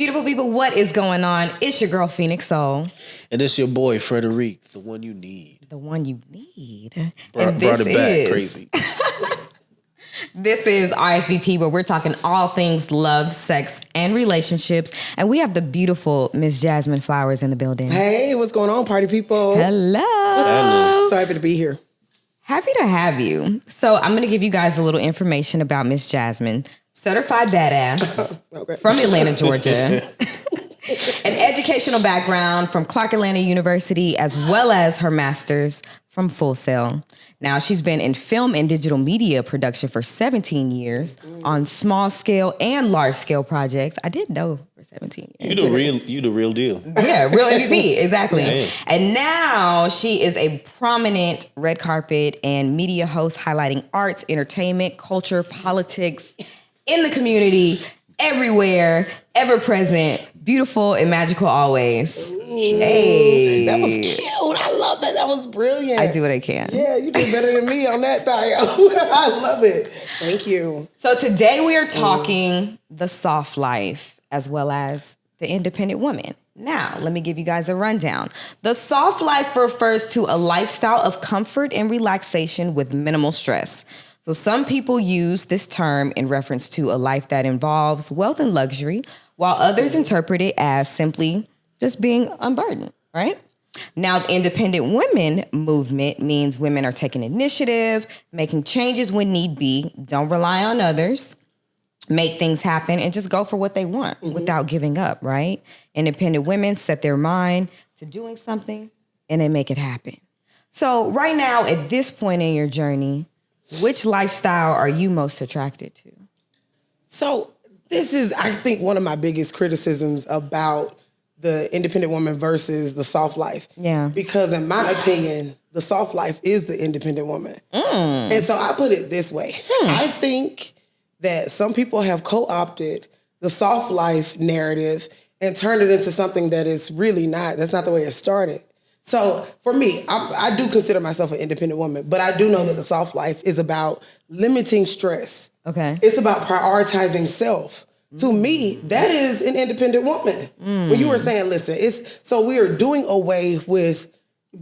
Beautiful people, what is going on? It's your girl, Phoenix Soul. And it's your boy, Frederic, the one you need. The one you need. Brought it back, crazy. This is RSVP, where we're talking all things love, sex, and relationships. And we have the beautiful Miss Jasmyne Flowers in the building. Hey, what's going on, party people? Hello. So happy to be here. Happy to have you. So I'm going to give you guys a little information about Miss Jasmyne. Certified badass Okay. from Atlanta, Georgia. An educational background from Clark Atlanta University, as well as her master's from Full Sail. Now, she's been in film and digital media production for 17 years on small scale and large scale projects. I didn't know for 17 years. You the real deal. Yeah, real MVP, exactly. Yeah. And now she is a prominent red carpet and media host highlighting arts, entertainment, culture, politics in the community, everywhere, ever present, beautiful and magical always. Hey. That was cute. I love that. That was brilliant. I do what I can. Yeah, you did better than me on that bio. I love it. Thank you. So today we are talking the soft life as well as the independent woman. Now, let me give you guys a rundown. The soft life refers to a lifestyle of comfort and relaxation with minimal stress. So some people use this term in reference to a life that involves wealth and luxury, while others interpret it as simply just being unburdened, right? Now, the independent women movement means women are taking initiative, making changes when need be, don't rely on others, make things happen, and just go for what they want without giving up, right? Independent women set their mind to doing something and they make it happen. So right now, at this point in your journey, which lifestyle are you most attracted to? So this is, I think, one of my biggest criticisms about the independent woman versus the soft life. Yeah. Because in my opinion, the soft life is the independent woman. And so I put it this way. I think that some people have co-opted the soft life narrative and turned it into something that is really not. That's not the way it started. So for me, I do consider myself an independent woman, but I do know that the soft life is about limiting stress. Okay. It's about prioritizing self. To me, that is an independent woman. When you were saying, listen, so we are doing away with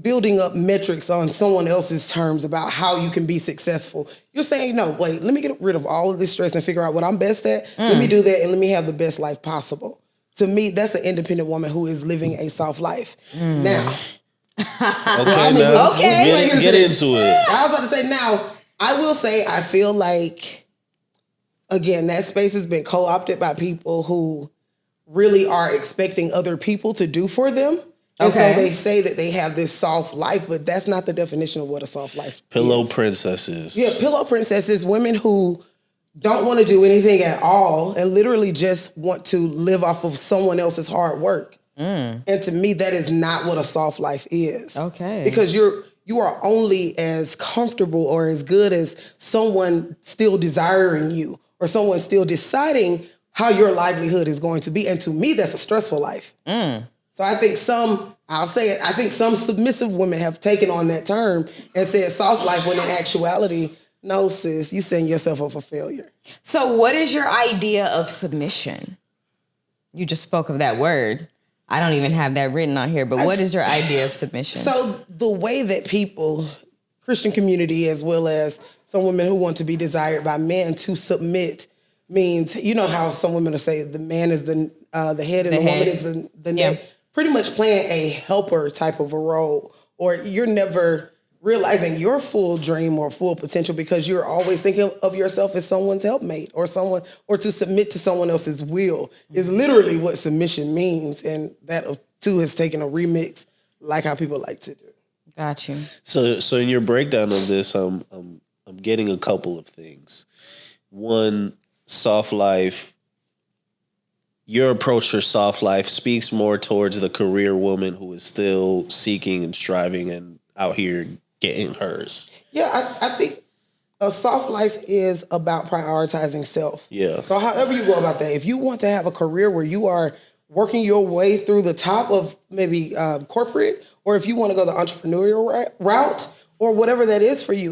building up metrics on someone else's terms about how you can be successful. You're saying, no, wait, let me get rid of all of this stress and figure out what I'm best at. Let me do that and let me have the best life possible. To me, that's an independent woman who is living a soft life. Now, Get into it. I was about to say, now, I will say, I feel like, again, that space has been co-opted by people who really are expecting other people to do for them. And so they say that they have this soft life, but that's not the definition of what a soft life Pillow is. princesses. Yeah, pillow princesses, women who don't want to do anything at all and literally just want to live off of someone else's hard work. And to me, that is not what a soft life is. Okay. Because you are only as comfortable or as good as someone still desiring you or someone still deciding how your livelihood is going to be. And to me, that's a stressful life. So I think I think some submissive women have taken on that term and said soft life when in actuality, no, sis, you setting yourself up for failure. So what is your idea of submission? You just spoke of that word. I don't even have that written on here, but what is your idea of submission? So the way that people, Christian community, as well as some women who want to be desired by men to submit means, you know how some women will say the man is the head and the woman is the neck. Pretty much playing a helper type of a role, or you're never realizing your full dream or full potential because you're always thinking of yourself as someone's helpmate or to submit to someone else's will is literally what submission means. And that too has taken a remix like how people like to do. Got you. So in your breakdown of this, I'm getting a couple of things. One, soft life. Your approach for soft life speaks more towards the career woman who is still seeking and striving and out here getting hers. Yeah, I think a soft life is about prioritizing self. Yeah. So however you go about that, if you want to have a career where you are working your way through the top of maybe corporate, or if you want to go the entrepreneurial route, or whatever that is for you,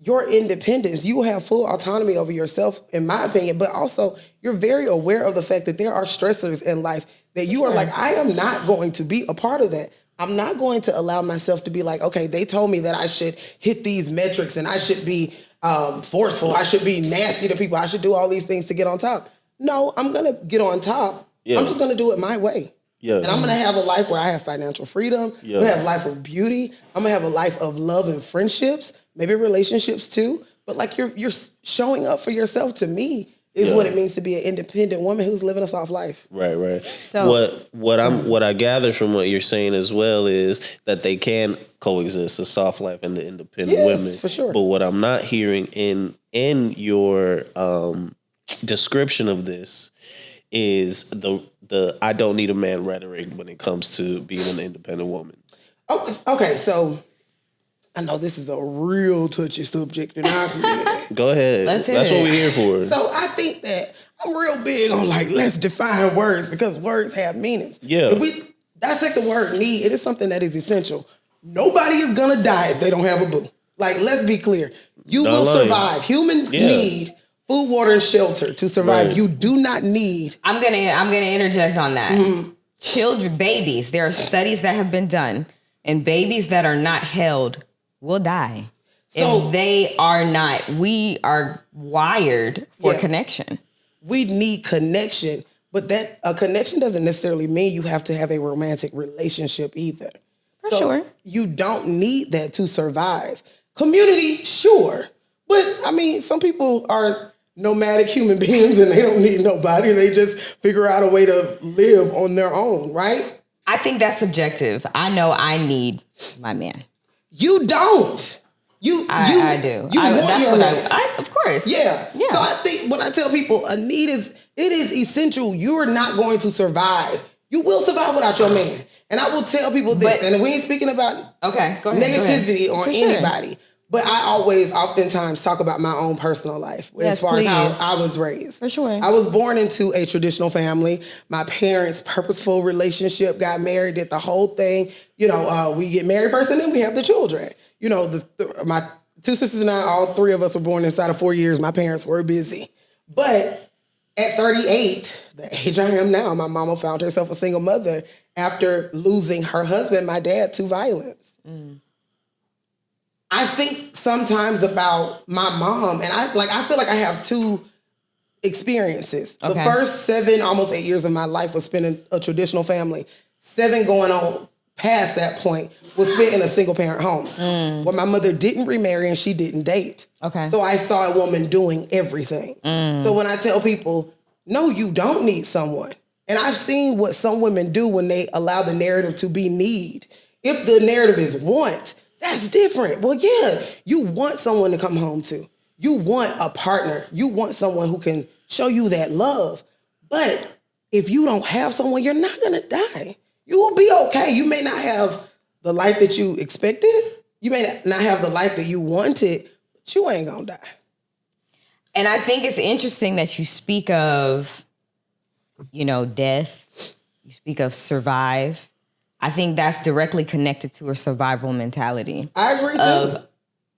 your independence. You will have full autonomy over yourself, in my opinion, but also you're very aware of the fact that there are stressors in life that you are like, I am not going to be a part of that. I'm not going to allow myself to be like, okay, they told me that I should hit these metrics and I should be forceful. I should be nasty to people. I should do all these things to get on top. No, I'm going to get on top. Yeah. I'm just going to do it my way. Yeah. And I'm going to have a life where I have financial freedom. Yeah. I'm going to have a life of beauty. I'm going to have a life of love and friendships, maybe relationships too. But like you're showing up for yourself, to me, is what it means to be an independent woman who's living a soft life. Right. So what I gather from what you're saying as well is that they can coexist, a soft life and the independent women. For sure. But what I'm not hearing in your description of this is the I don't need a man rhetoric when it comes to being an independent woman. Okay, so I know this is a real touchy subject in our community. Go ahead. That's what we're here for. So I think that I'm real big on let's define words, because words have meanings. Yeah. If we dissect the word need, it is something that is essential. Nobody is gonna die if they don't have a boo. Let's be clear. You will survive. Humans need food, water, and shelter to survive. Right. You do not need. I'm gonna interject on that. Mm-hmm. Children, babies. There are studies that have been done, and babies that are not held will die. So if they are not. We are wired for connection. We need connection, but that a connection doesn't necessarily mean you have to have a romantic relationship either. For sure. You don't need that to survive. Community, sure. But I mean, some people are nomadic human beings and they don't need nobody. They just figure out a way to live on their own, right? I think that's subjective. I know I need my man. You don't. I do. Of course. Yeah. So I think when I tell people a need it is essential. You are not going to survive. You will survive without your man. And I will tell people this, and we ain't speaking about negativity on anybody. But I oftentimes talk about my own personal life as far as how I was raised. For sure. I was born into a traditional family. My parents' purposeful relationship, got married, did the whole thing. We get married first and then we have the children. My two sisters and I, all three of us were born inside of 4 years. My parents were busy. But at 38, the age I am now, my mama found herself a single mother after losing her husband, my dad, to violence. Mm. I think sometimes about my mom, and I feel like I have two experiences. Okay. The first 7, almost 8 years of my life was spent in a traditional family. 7 going on past that point was spent in a single parent home where my mother didn't remarry and she didn't date. Okay. So I saw a woman doing everything. So when I tell people, no, you don't need someone. And I've seen what some women do when they allow the narrative to be need. If the narrative is want, that's different. Well, yeah, you want someone to come home to. You want a partner. You want someone who can show you that love. But if you don't have someone, you're not going to die. You will be okay. You may not have the life that you expected. You may not have the life that you wanted, but you ain't going to die. And I think it's interesting that you speak of, death. You speak of survive. I think that's directly connected to a survival mentality. I agree too.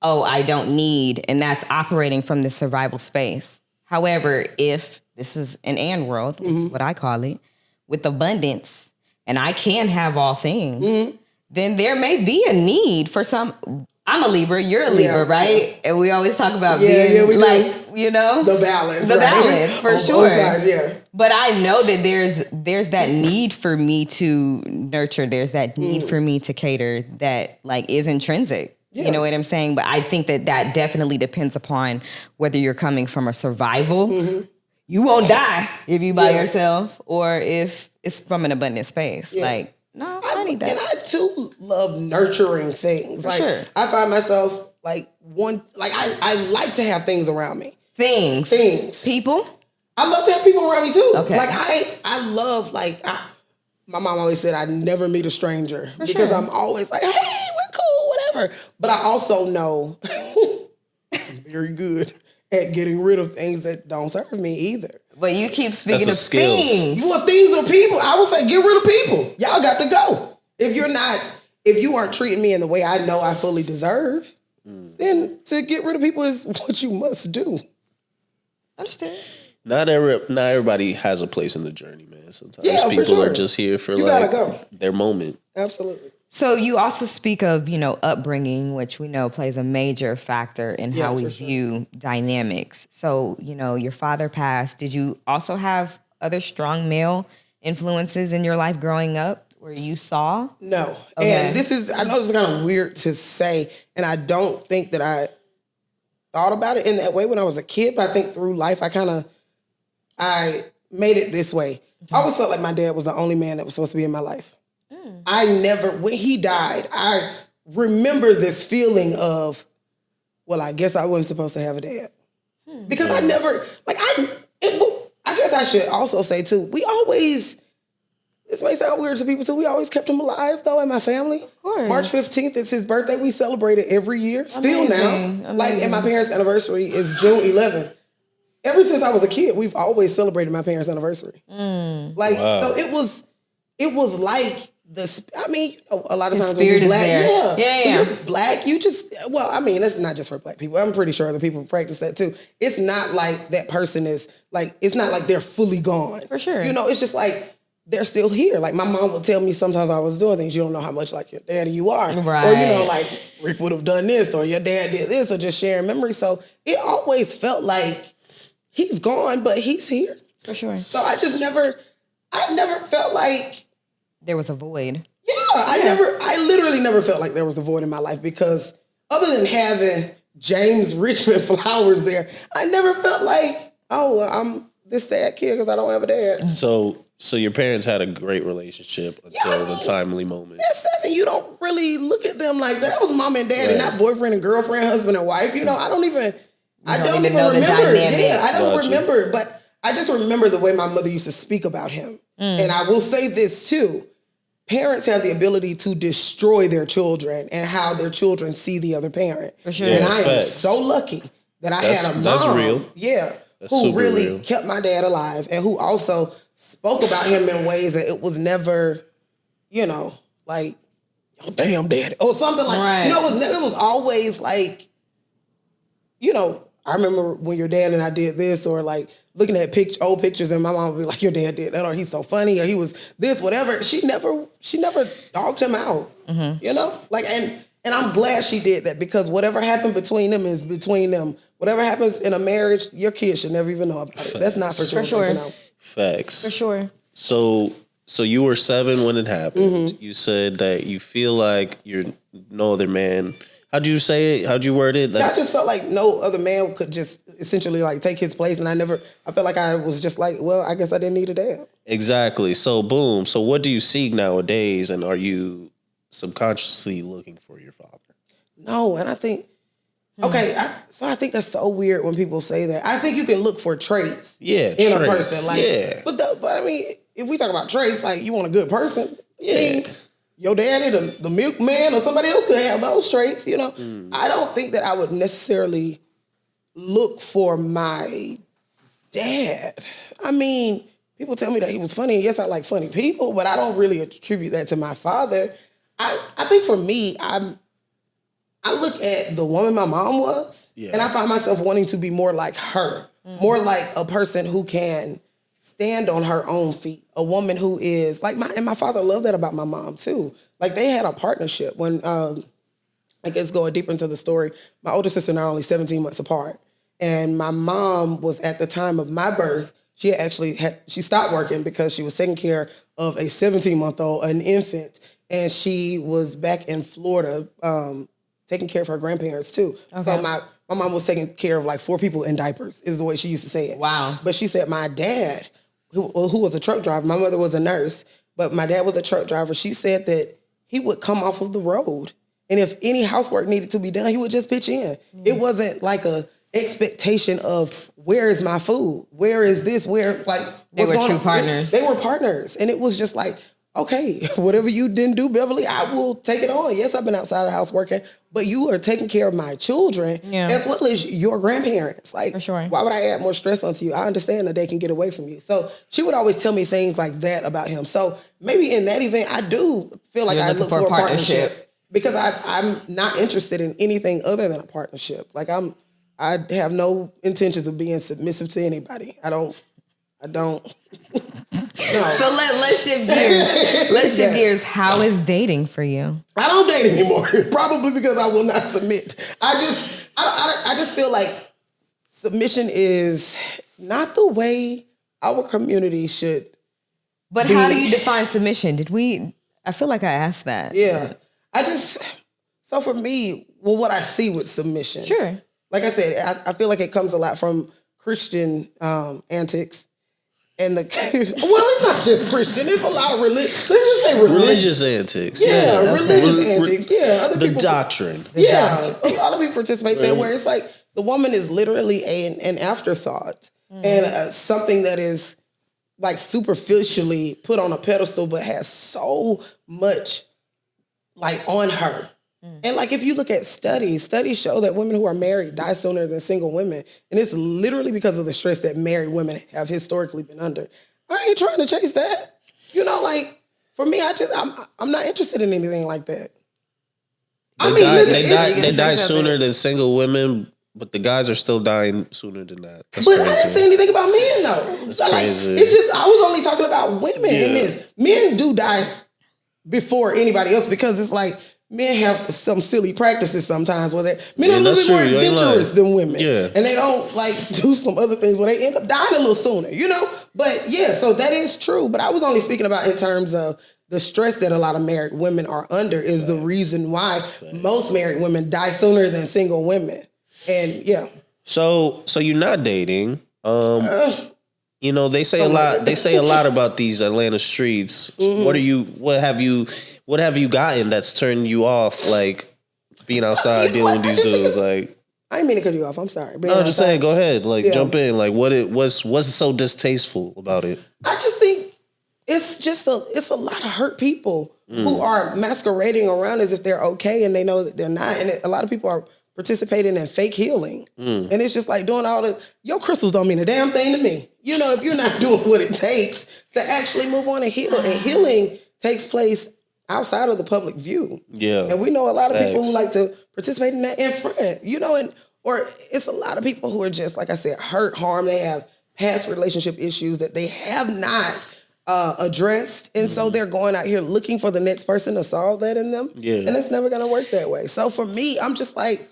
I don't need, and that's operating from the survival space. However, if this is an and world, which is what I call it, with abundance, and I can have all things, then there may be a need for some. I'm a Libra, you're a Libra, right? And we always talk about being the balance. The balance, for sure. Both sides, But I know that there's that need for me to nurture. There's that need for me to cater that is intrinsic. Yeah. You know what I'm saying? But I think that definitely depends upon whether you're coming from a survival. Mm-hmm. You won't die if you by yourself, or if it's from an abundant space. Yeah. No, I need that. And I too love nurturing things. Sure. I find myself I like to have things around me. Things. People? I love to have people around me too. Okay. I love my mom always said I'd never meet a stranger because I'm always like, hey, we're cool, whatever. But I also know I'm very good at getting rid of things that don't serve me either. But you keep speaking of things. You want things or people? I would say get rid of people. Y'all got to go. If you aren't treating me in the way I know I fully deserve, then to get rid of people is what you must do. Understand? Not everybody has a place in the journey, man. Sometimes Yeah, people for sure. are just here for You like gotta go. their moment. Absolutely. So you also speak of, upbringing, which we know plays a major factor in Yeah, how we for sure. view dynamics. So, your father passed. Did you also have other strong male influences in your life growing up where you saw? No. Okay. And I know this is kind of weird to say, and I don't think that I thought about it in that way when I was a kid, but I think through life, I made it this way. I always felt like my dad was the only man that was supposed to be in my life. When he died, I remember this feeling of, well, I guess I wasn't supposed to have a dad. Because I never, I guess I should also say too, this may sound weird to people too, we always kept him alive though in my family. Of course. March 15th, it's his birthday. We celebrate it every year, still now. Amazing. And my parents' anniversary is June 11th. Ever since I was a kid, we've always celebrated my parents' anniversary. Wow. So it was like a lot of times when spirit you're is black, there. Yeah. when you're black, it's not just for black people. I'm pretty sure other people practice that too. It's not like that person is like, it's not like they're fully gone. For sure. It's just like they're still here. Like my mom would tell me sometimes I was doing things, you don't know how much like your daddy you are. Right. Or, like Rick would have done this or your dad did this or just sharing memories. So it always felt like he's gone, but he's here. For sure. So I never felt like There was a void. I literally never felt like there was a void in my life because other than having James Richmond Flowers there, I never felt like, I'm this sad kid because I don't have a dad. So your parents had a great relationship until the timely moment. At 7, you don't really look at them like that. That was mom and dad and not boyfriend and girlfriend, husband and wife. I don't even know the remember. dynamic. Yeah, I don't Gotcha. remember, but I just remember the way my mother used to speak about him. And I will say this too. Parents have the ability to destroy their children and how their children see the other parent. For sure. And I am facts. so lucky that I had a mom. That's real. Yeah. That's who super really real. kept my dad alive and who also spoke about him in ways that it was never, like, oh, damn daddy. Or something like, Right. it was always like, I remember when your dad and I did this, or like looking at old pictures, and my mom would be like, "Your dad did that," or "He's so funny," or "He was this," whatever. She never dogged him out. And I'm glad she did that because whatever happened between them is between them. Whatever happens in a marriage, your kids should never even know about it. That's not for children to know. Facts. For sure. So you were 7 when it happened. Mm-hmm. You said that you feel like you're no other man. How'd you say it? How'd you word it? I just felt like no other man could just essentially like take his place, and I felt like I was just like, well, I guess I didn't need a dad. Exactly. So boom. So what do you seek nowadays, and are you subconsciously looking for your father? No, and I think I think that's so weird when people say that. I think you can look for traits in a person, like, but I mean, if we talk about traits, like you want a good person, I mean, your daddy, the milkman, or somebody else could have those traits. I don't think that I would necessarily look for my dad. I mean, people tell me that he was funny, and yes, I like funny people, but I don't really attribute that to my father. I think for me, I look at the woman my mom was, and I find myself wanting to be more like her, more like a person who can stand on her own feet, a woman who is like my father loved that about my mom too. Like they had a partnership when, I guess going deeper into the story, my older sister and I are only 17 months apart. And my mom was at the time of my birth, she stopped working because she was taking care of a 17-month-old, an infant. And she was back in Florida, taking care of her grandparents too. Okay. So my mom was taking care of like 4 people in diapers, is the way she used to say it. Wow. But she said my dad, who was a truck driver, my mother was a nurse, but my dad was a truck driver. She said that he would come off of the road, and if any housework needed to be done, he would just pitch in. It wasn't like a expectation of where is my food? Where is this? Where, like, they were true partners. They were partners. And it was just like, okay, whatever you didn't do, Beverly, I will take it on. Yes, I've been outside the house working, but you are taking care of my children as well as your grandparents. Like, for sure. Why would I add more stress onto you? I understand that they can get away from you. So she would always tell me things like that about him. So maybe in that event, I do feel like I look for a partnership. because I'm not interested in anything other than a partnership. Like I have no intentions of being submissive to anybody. I don't. No. So let's shift gears. Let's shift gears. How is dating for you? I don't date anymore. Probably because I will not submit. I just feel like submission is not the way our community should. But how do you define submission? I feel like I asked that. Yeah. So for me, what I see with submission. Sure. Like I said, I feel like it comes a lot from Christian antics. And it's not just Christian. It's a lot of religious antics. Yeah, religious antics. Yeah, other the people, doctrine. A lot of people participate there where it's like the woman is literally an afterthought and something that is like superficially put on a pedestal, but has so much like on her. And like if you look at studies show that women who are married die sooner than single women. And it's literally because of the stress that married women have historically been under. I ain't trying to chase that. You know, like for me, I'm not interested in anything like that. They die sooner than single women, but the guys are still dying sooner than that. That's but crazy. I didn't say anything about men though. That's crazy. It's just I was only talking about women in this. Men do die before anybody else because it's like men have some silly practices sometimes where men are a little bit more adventurous than women. Yeah. And they don't like do some other things where they end up dying a little sooner, you know? But yeah, so that is true. But I was only speaking about in terms of the stress that a lot of married women are under is the reason why most married women die sooner than single women. And yeah. So you're not dating. You know, they say a lot. They say a lot about these Atlanta streets. Mm-hmm. What have you gotten that's turned you off? Like being outside dealing with these dudes. Like I didn't mean to cut you off. I'm sorry. No, I'm just saying. Go ahead. Like jump in. Like what's so distasteful about it? I just think it's a lot of hurt people who are masquerading around as if they're okay and they know that they're not. And a lot of people are participating in fake healing. And it's just like doing all this. Your crystals don't mean a damn thing to me. You know, if you're not doing what it takes to actually move on and heal. And healing takes place outside of the public view. Yeah. And we know a lot of people who like to participate in that in front, you know, or it's a lot of people who are just, like I said, hurt, harmed. They have past relationship issues that they have not addressed. And so they're going out here looking for the next person to solve that in them. Yeah. And it's never going to work that way. So for me, I'm just like,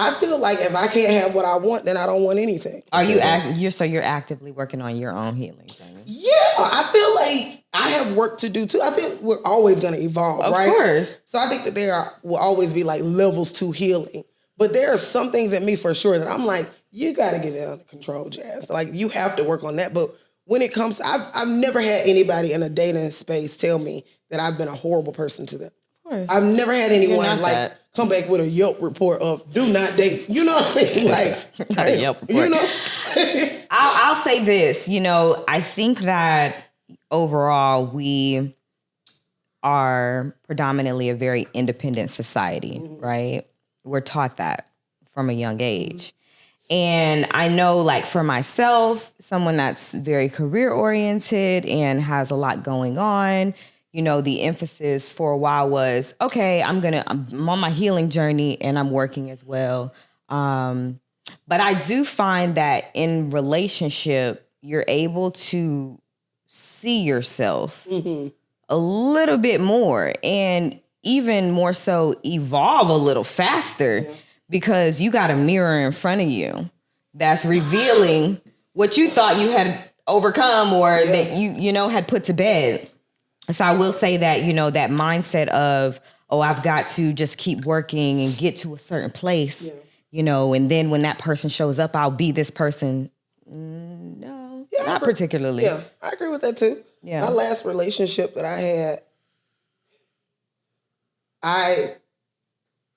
I feel like if I can't have what I want, then I don't want anything. Are you you're actively working on your own healing? Yeah, I feel like I have work to do too. I think we're always going to evolve, right? Of course. So I think that will always be like levels to healing. But there are some things in me for sure that I'm like, you got to get it under control, Jazz. Like you have to work on that. But when it comes, I've never had anybody in a dating space tell me that I've been a horrible person to them. I've never had anyone like come back with a Yelp report of do not date. You know what I mean? Like not a Yelp report. You know? I'll say this, you know, I think that overall we are predominantly a very independent society, right? We're taught that from a young age. And I know, like, for myself, someone that's very career oriented and has a lot going on, you know, the emphasis for a while was, okay, I'm on my healing journey and I'm working as well. But I do find that in relationship, you're able to see yourself a little bit more and even more so evolve a little faster because you got a mirror in front of you that's revealing what you thought you had overcome or that you know, had put to bed. So I will say that, you know, that mindset of, oh, I've got to just keep working and get to a certain place, you know, and then when that person shows up, I'll be this person. No, not particularly. Yeah, I agree with that too. Yeah. My last relationship that I had, I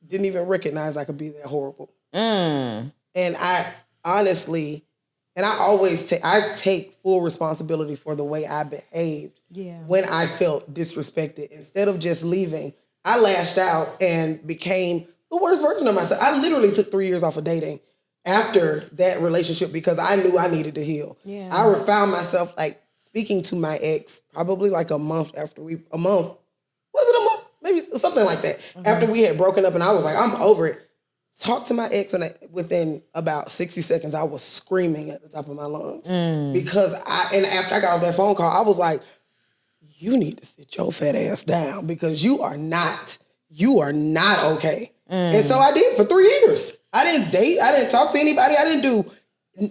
didn't even recognize I could be that horrible. And I honestly, and I always I take full responsibility for the way I behaved when I felt disrespected. Instead of just leaving, I lashed out and became the worst version of myself. I literally took 3 years off of dating after that relationship because I knew I needed to heal. Yeah. I found myself like speaking to my ex probably like a month after was it a month? Maybe something like that. After we had broken up and I was like, I'm over it. Talked to my ex and within about 60 seconds, I was screaming at the top of my lungs. Because and after I got off that phone call, I was like, you need to sit your fat ass down because you are not okay. And so I did for 3 years. I didn't date. I didn't talk to anybody. I didn't do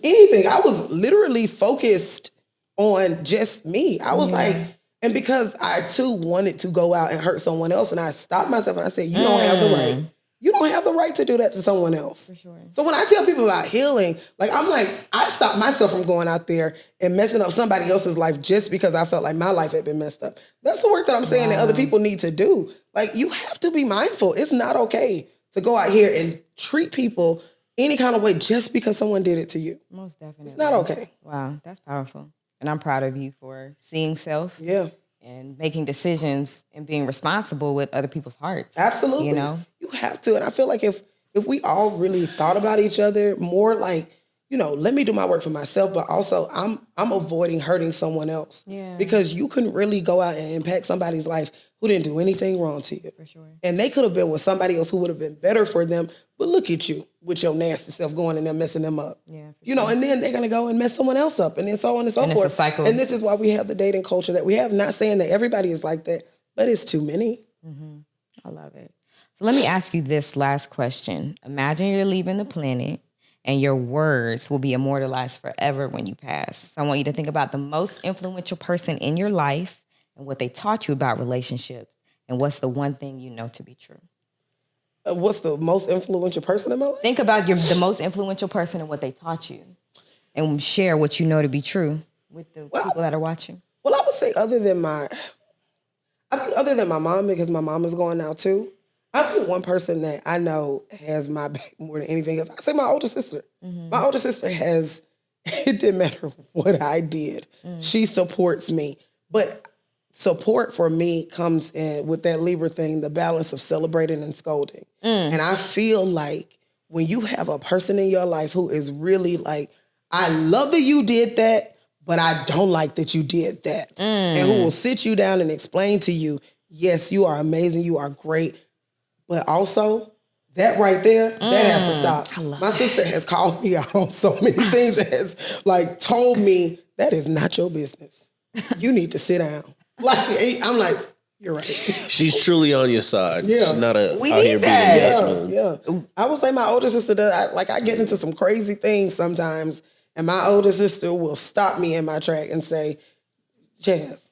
anything. I was literally focused on just me. I was like, and because I too wanted to go out and hurt someone else, and I stopped myself and I said, you don't have the right. You don't have the right to do that to someone else. For sure. So when I tell people about healing, like I'm like, I stopped myself from going out there and messing up somebody else's life just because I felt like my life had been messed up. That's the work that I'm saying that other people need to do. Like you have to be mindful. It's not okay to go out here and treat people any kind of way just because someone did it to you. Most definitely. It's not okay. Wow, that's powerful. And I'm proud of you for seeing self. Yeah. And making decisions and being responsible with other people's hearts. Absolutely. You know? You have to. And I feel like if we all really thought about each other more like, you know, let me do my work for myself, but also I'm avoiding hurting someone else. Yeah. Because you couldn't really go out and impact somebody's life who didn't do anything wrong to you. For sure. And they could have been with somebody else who would have been better for them. But look at you with your nasty self going in there messing them up. Yeah. You know, and then they're going to go and mess someone else up and then so on and so forth. It's a cycle. And this is why we have the dating culture that we have. Not saying that everybody is like that, but it's too many. Mm-hmm. I love it. So let me ask you this last question. Imagine you're leaving the planet and your words will be immortalized forever when you pass. So I want you to think about the most influential person in your life and what they taught you about relationships and what's the one thing you know to be true. What's the most influential person in my life? Think about the most influential person and what they taught you and share what you know to be true with the people that are watching. Well, I would say other than my mom, because my mom is going now too, I think one person that I know has my back more than anything else, I say my older sister. Mm-hmm. My older sister it didn't matter what I did. She supports me. But support for me comes in with that Libra thing, the balance of celebrating and scolding. And I feel like when you have a person in your life who is really like, I love that you did that, but I don't like that you did that. And who will sit you down and explain to you, yes, you are amazing, you are great. But also, that right there, that has to stop. My sister has called me out on so many things and has like told me, that is not your business. You need to sit down. Like, I'm like, you're right. She's truly on your side. Yeah. She's not out here being a yes man. Yeah. I would say my older sister does. I get into some crazy things sometimes, and my older sister will stop me in my track and say, Jazz.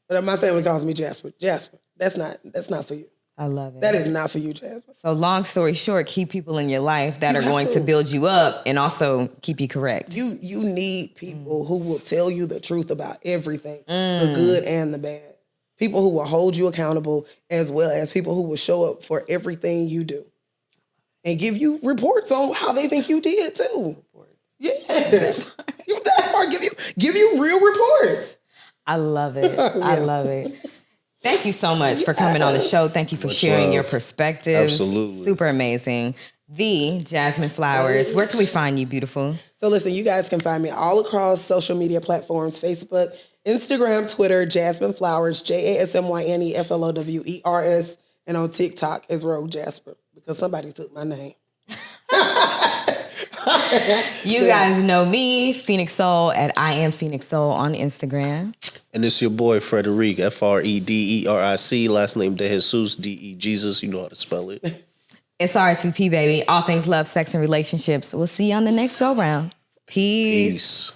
But my family calls me Jasper. Jasper, that's not for you. I love it. That is not for you, Jasmine. So long story short, keep people in your life that are going to build you up and also keep you correct. You need people who will tell you the truth about everything, the good and the bad. People who will hold you accountable as well as people who will show up for everything you do and give you reports on how they think you did too. Yes. That part, give you real reports. I love it. I love it. Thank you so much for coming on the show. Thank you for sharing your perspectives. Absolutely. Super amazing. The Jasmyne Flowers. Where can we find you, beautiful? So listen, you guys can find me all across social media platforms, Facebook, Instagram, Twitter, Jasmyne Flowers, JASMYNE FLOWERS, and on TikTok as Rogue Jasper, because somebody took my name. You guys know me, Phoenix Soul, at I Am Phoenix Soul on Instagram. And it's your boy, Frederic, FREDERIC, last name De Jesus, DE Jesus. You know how to spell it. It's RSVP, baby. All things love, sex, and relationships. We'll see you on the next go-round. Peace.